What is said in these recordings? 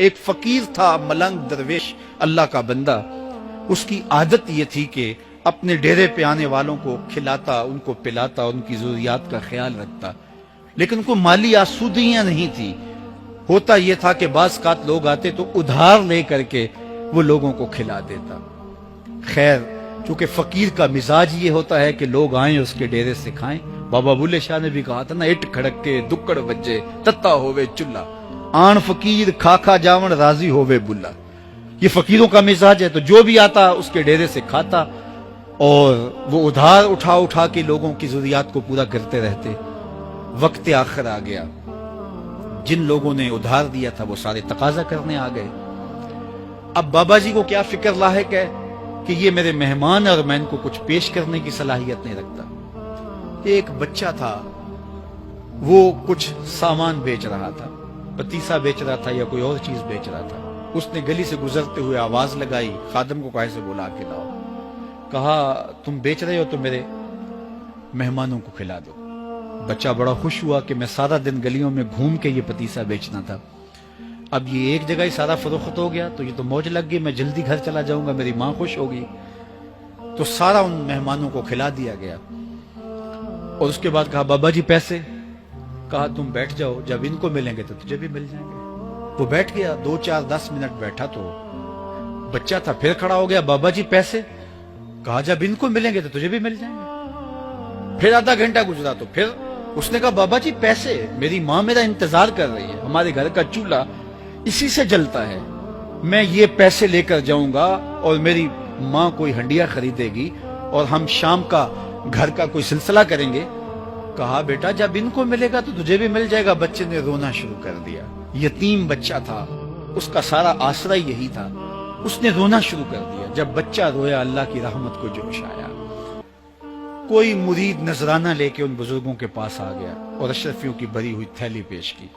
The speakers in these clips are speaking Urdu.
ایک فقیر تھا ملنگ درویش اللہ کا بندہ، اس کی عادت یہ تھی کہ اپنے ڈیرے پہ آنے والوں کو کھلاتا، ان کو پلاتا، ان کی ضروریات کا خیال رکھتا، لیکن کوئی مالی آسودگیاں نہیں تھی۔ ہوتا یہ تھا کہ بعض اوقات لوگ آتے تو ادھار لے کر کے وہ لوگوں کو کھلا دیتا۔ خیر، چونکہ فقیر کا مزاج یہ ہوتا ہے کہ لوگ آئیں اس کے ڈیرے سے کھائیں۔ بابا بلے شاہ نے بھی کہا تھا نا، اٹ کھڑک کے دکڑ بجے تتا ہووے چلا، آن فقیر کھا کھا جاون راضی ہووے بلا۔ یہ فقیروں کا مزاج ہے، تو جو بھی آتا اس کے ڈیرے سے کھاتا، اور وہ ادھار اٹھا اٹھا کے لوگوں کی ضروریات کو پورا کرتے رہتے۔ وقت آخر آ گیا، جن لوگوں نے ادھار دیا تھا وہ سارے تقاضا کرنے آ گئے۔ اب بابا جی کو کیا فکر لاحق ہے کہ یہ میرے مہمان اور میں ان کو کچھ پیش کرنے کی صلاحیت نہیں رکھتا۔ ایک بچہ تھا، وہ کچھ سامان بیچ رہا تھا، پتیسا بیچ رہا تھا یا کوئی اور چیز بیچ رہا تھا۔ اس نے گلی سے گزرتے ہوئے آواز لگائی، خادم کو کہا سے بلا کے لاؤ، کہا تم بیچ رہے ہو تو میرے مہمانوں کو کھلا دو۔ بچہ بڑا خوش ہوا کہ میں سارا دن گلیوں میں گھوم کے یہ پتیسا بیچنا تھا، اب یہ ایک جگہ ہی سارا فروخت ہو گیا تو یہ تو موج لگ گئی، میں جلدی گھر چلا جاؤں گا، میری ماں خوش ہوگی۔ تو سارا ان مہمانوں کو کھلا دیا گیا، اور اس کے بعد کہا بابا جی پیسے؟ کہا تم بیٹھ جاؤ، جب ان کو ملیں گے تو تجھے بھی مل جائیں گے۔ وہ بیٹھ گیا، 2 4 10 منٹ بیٹھا تو بچہ تھا، پھر کھڑا ہو گیا، بابا جی پیسے؟ کہا جب ان کو ملیں گے تو تجھے بھی مل جائیں گے۔ پھر آدھا گھنٹہ گزرا تو پھر اس نے کہا بابا جی پیسے؟ میری ماں میرا انتظار کر رہی ہے، ہمارے گھر کا چولہا اسی سے جلتا ہے، میں یہ پیسے لے کر جاؤں گا اور میری ماں کوئی ہنڈیا خریدے گی اور ہم شام کا گھر کا کوئی سلسلہ کریں گے۔ کہا بیٹا جب ان کو ملے گا تو تجھے بھی مل جائے گا۔ بچے نے رونا شروع کر دیا، یتیم بچہ تھا، اس کا سارا آسرا یہی تھا، اس نے رونا شروع کر دیا۔ جب بچہ رویا اللہ کی رحمت کو جوش آیا، کوئی مرید نذرانہ لے کے ان بزرگوں کے پاس آ گیا اور اشرفیوں کی بھری ہوئی تھیلی پیش کی۔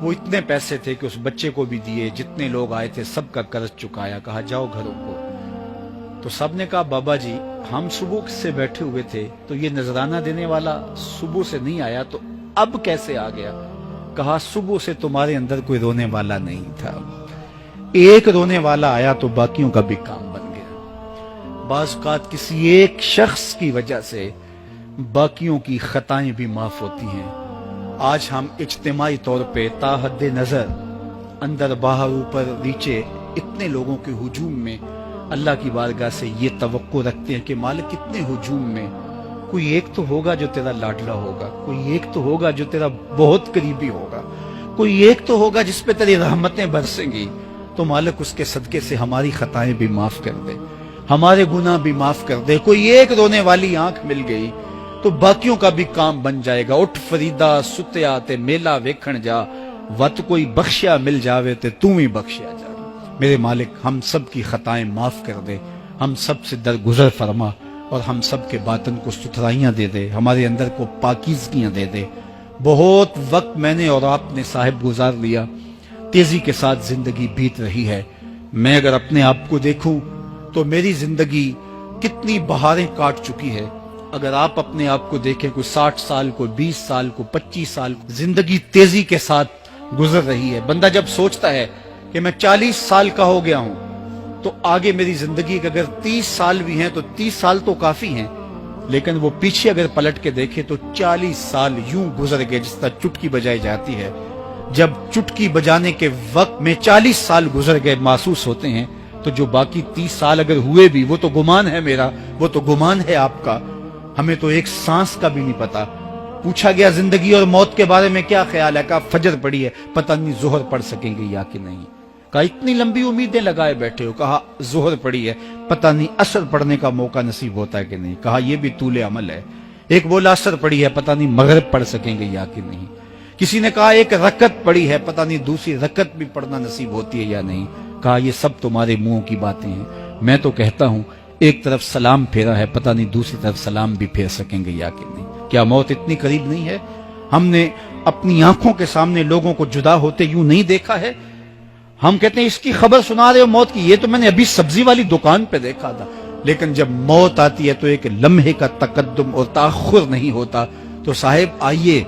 وہ اتنے پیسے تھے کہ اس بچے کو بھی دیے، جتنے لوگ آئے تھے سب کا قرض چکایا، کہا جاؤ گھروں کو۔ تو سب نے کہا بابا جی ہم صبح سے بیٹھے ہوئے تھے تو یہ نذرانہ دینے والا صبح سے نہیں آیا، تو اب کیسے آ گیا؟ کہا صبح سے تمہارے اندر کوئی رونے والا نہیں تھا، ایک رونے والا آیا تو باقیوں کا بھی کام بن گیا۔ بعض اوقات کسی ایک شخص کی وجہ سے باقیوں کی خطائیں بھی معاف ہوتی ہیں۔ آج ہم اجتماعی طور پہ تا حد نظر اندر باہر اوپر نیچے اتنے لوگوں کے ہجوم میں اللہ کی بارگاہ سے یہ توقع رکھتے ہیں کہ مالک اتنے ہجوم میں کوئی ایک تو ہوگا جو تیرا لاڈلا ہوگا، کوئی ایک تو ہوگا جو تیرا بہت قریبی ہوگا، کوئی ایک تو ہوگا جس پہ تیری رحمتیں برسیں گی۔ تو مالک اس کے صدقے سے ہماری خطائیں بھی معاف کر دے، ہمارے گناہ بھی معاف کر دے۔ کوئی ایک رونے والی آنکھ مل گئی تو باقیوں کا بھی کام بن جائے گا۔ اٹھ فریدا ستیا تے میلہ ویکھن جا، وت کوئی بخشیا مل جاوے تے تو ہی بخشیا جا۔ میرے مالک ہم سب کی خطائیں معاف کر دے، ہم سب سے درگزر فرما، اور ہم سب کے باطن کو ستھرائیاں دے دے، ہمارے اندر کو پاکیزگیاں دے دے۔ بہت وقت میں نے اور آپ نے صاحب گزار لیا، تیزی کے ساتھ زندگی بیت رہی ہے۔ میں اگر اپنے آپ کو دیکھوں تو میری زندگی کتنی بہاریں کاٹ چکی ہے۔ اگر آپ اپنے آپ کو دیکھیں، کوئی 60 سال، کوئی 20 سال، کوئی 25 سال، زندگی تیزی کے ساتھ گزر رہی ہے۔ بندہ جب سوچتا ہے کہ میں 40 سال کا ہو گیا ہوں تو آگے میری زندگی کے اگر 30 سال بھی ہیں تو 30 سال تو کافی ہیں، لیکن وہ پیچھے اگر پلٹ کے دیکھے تو 40 سال یوں گزر گئے جس طرح چٹکی بجائی جاتی ہے۔ جب چٹکی بجانے کے وقت میں 40 سال گزر گئے محسوس ہوتے ہیں، تو جو باقی 30 سال اگر ہوئے بھی وہ تو گمان ہے میرا، وہ تو گمان ہے آپ کا، ہمیں تو ایک سانس کا بھی نہیں پتا۔ پوچھا گیا زندگی اور موت کے بارے میں کیا خیال ہے؟ کہا فجر پڑی ہے، پتہ نہیں ظہر پڑھ سکیں گے یا کہ نہیں۔ کہا اتنی لمبی امیدیں لگائے بیٹھے ہو، کہا ظہر پڑی ہے، پتہ نہیں عصر پڑھنے کا موقع نصیب ہوتا ہے کہ نہیں۔ کہا یہ بھی طول عمل ہے۔ ایک بولا عصر پڑی ہے، پتہ نہیں مغرب پڑھ سکیں گے یا کہ نہیں۔ کسی نے کہا ایک رکعت پڑی ہے، پتہ نہیں دوسری رکعت بھی پڑھنا نصیب ہوتی ہے یا نہیں۔ کہا یہ سب تمہارے منہوں کی باتیں ہیں، میں تو کہتا ہوں ایک طرف سلام پھیرا ہے، پتہ نہیں دوسری طرف سلام بھی پھیر سکیں گے یا کہ نہیں۔ کیا موت اتنی قریب نہیں ہے؟ ہم نے اپنی آنکھوں کے سامنے لوگوں کو جدا ہوتے یوں نہیں دیکھا ہے؟ ہم کہتے ہیں اس کی خبر سنا رہے ہو موت کی، یہ تو میں نے ابھی سبزی والی دکان پہ دیکھا تھا۔ لیکن جب موت آتی ہے تو ایک لمحے کا تقدم اور تاخر نہیں ہوتا۔ تو صاحب آئیے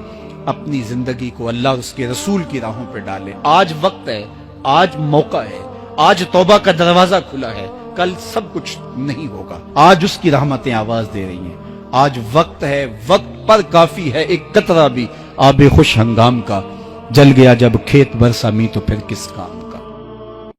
اپنی زندگی کو اللہ اور اس کے رسول کی راہوں پہ ڈالیں۔ آج وقت ہے، آج موقع ہے، آج توبہ کا دروازہ کھلا ہے، کل سب کچھ نہیں ہوگا۔ آج اس کی رحمتیں آواز دے رہی ہیں، آج وقت ہے، وقت پر کافی ہے ایک قطرہ بھی آب خوش ہنگام کا، جل گیا جب کھیت برسا می تو پھر کس کام۔